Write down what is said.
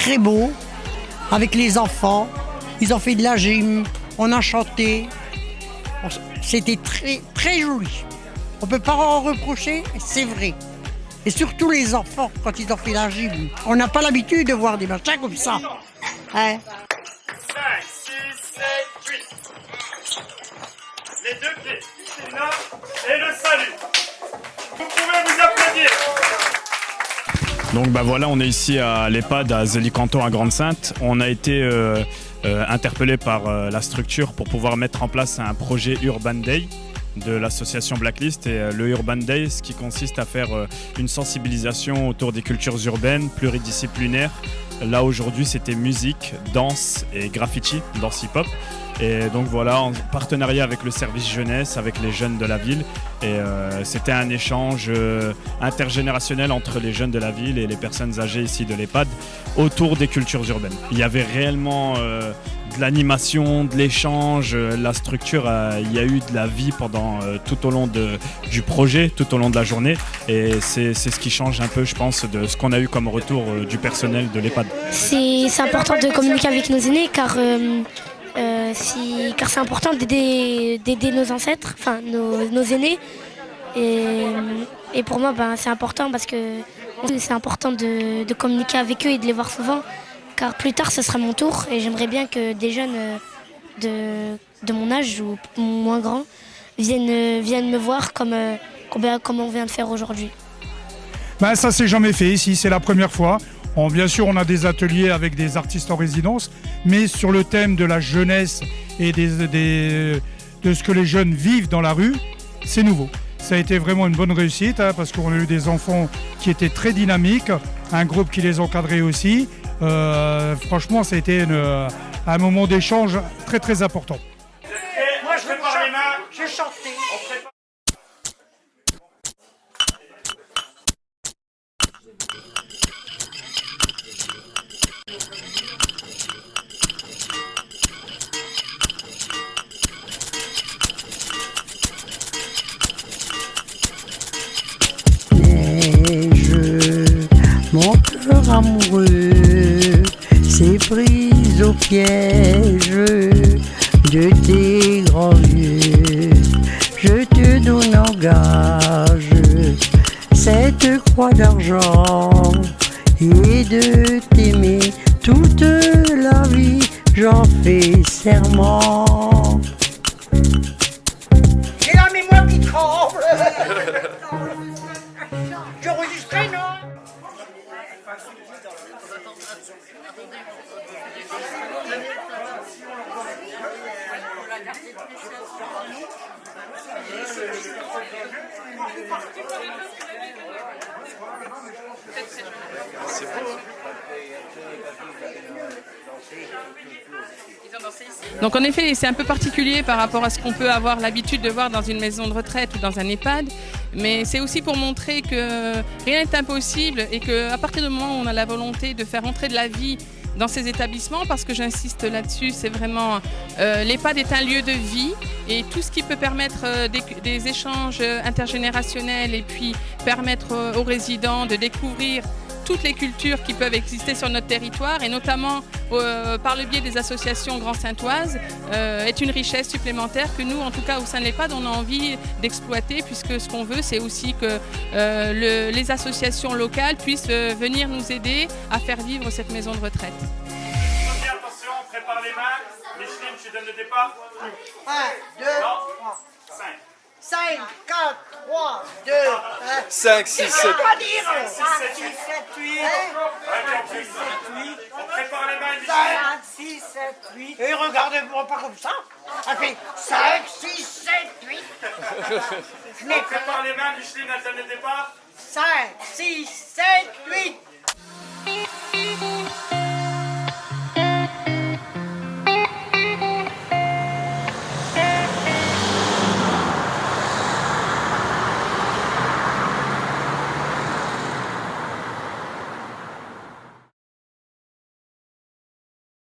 très beau, avec les enfants. Ils ont fait de la gym, on a chanté. C'était très, très joli. On ne peut pas en reprocher, c'est vrai. Et surtout les enfants, quand ils ont fait la gym. On n'a pas l'habitude de voir des machins comme ça. Hein? 5, 6, 7, 8. Les deux pieds, sinon, et le salut. Vous pouvez vous applaudir. Donc voilà, on est ici à l'EHPAD à Zélie-Canton à Grande-Sainte. On a été interpellé par la structure pour pouvoir mettre en place un projet Urban Day de l'association Blacklist. Et le Urban Day, ce qui consiste à faire une sensibilisation autour des cultures urbaines pluridisciplinaires. Là aujourd'hui c'était musique, danse et graffiti, danse hip-hop. Et donc voilà, en partenariat avec le service jeunesse, avec les jeunes de la ville. Et c'était un échange intergénérationnel entre les jeunes de la ville et les personnes âgées ici de l'EHPAD autour des cultures urbaines. Il y avait réellement de l'animation, de l'échange, la structure, il y a eu de la vie pendant tout au long du projet, tout au long de la journée. Et c'est ce qui change un peu, je pense, de ce qu'on a eu comme retour du personnel de l'EHPAD. C'est important de communiquer avec nos aînés car c'est important d'aider nos ancêtres, enfin nos aînés. Et pour moi, c'est important parce que c'est important de communiquer avec eux et de les voir souvent. Car plus tard, ce sera mon tour et j'aimerais bien que des jeunes de mon âge ou moins grands viennent me voir comme on vient de faire aujourd'hui. Ça s'est jamais fait ici, c'est la première fois. Bien sûr, on a des ateliers avec des artistes en résidence, mais sur le thème de la jeunesse et de ce que les jeunes vivent dans la rue, c'est nouveau. Ça a été vraiment une bonne réussite parce qu'on a eu des enfants qui étaient très dynamiques, un groupe qui les encadrait aussi. Franchement, ça a été un moment d'échange très très important. Moi, je chantais. Mon cœur amoureux s'est pris au piège de tes grands yeux. Je te donne en gage cette croix d'argent et de t'aimer toute la vie. J'en fais serment. J'ai la mémoire qui tremble. J'ai enregistré, non? C'est beau. Donc en effet, c'est un peu particulier par rapport à ce qu'on peut avoir l'habitude de voir dans une maison de retraite ou dans un EHPAD, mais c'est aussi pour montrer que rien n'est impossible et qu'à partir du moment où on a la volonté de faire entrer de la vie dans ces établissements, parce que j'insiste là-dessus, c'est vraiment l'EHPAD est un lieu de vie et tout ce qui peut permettre des échanges intergénérationnels et puis permettre aux résidents de découvrir toutes les cultures qui peuvent exister sur notre territoire et notamment par le biais des associations grand-saintoises est une richesse supplémentaire que nous, en tout cas au sein de l'EHPAD, on a envie d'exploiter puisque ce qu'on veut, c'est aussi que les associations locales puissent venir nous aider à faire vivre cette maison de retraite. Attention, on prépare les mains. Micheline, tu donnes le départ. 1, 2, 3. 5. 5, 4, 3, 2, 1. 5, 6, 7. Pas dire 5, 6, 7, 8. On prépare les mains, Micheline. 5, 6, 7, 8. Et regardez-moi pas comme ça. Ça fait 5, 6, 7, 8. Je n'ai On prépare les mains, Micheline, elle donne le départ. 5, 6, 7, 8.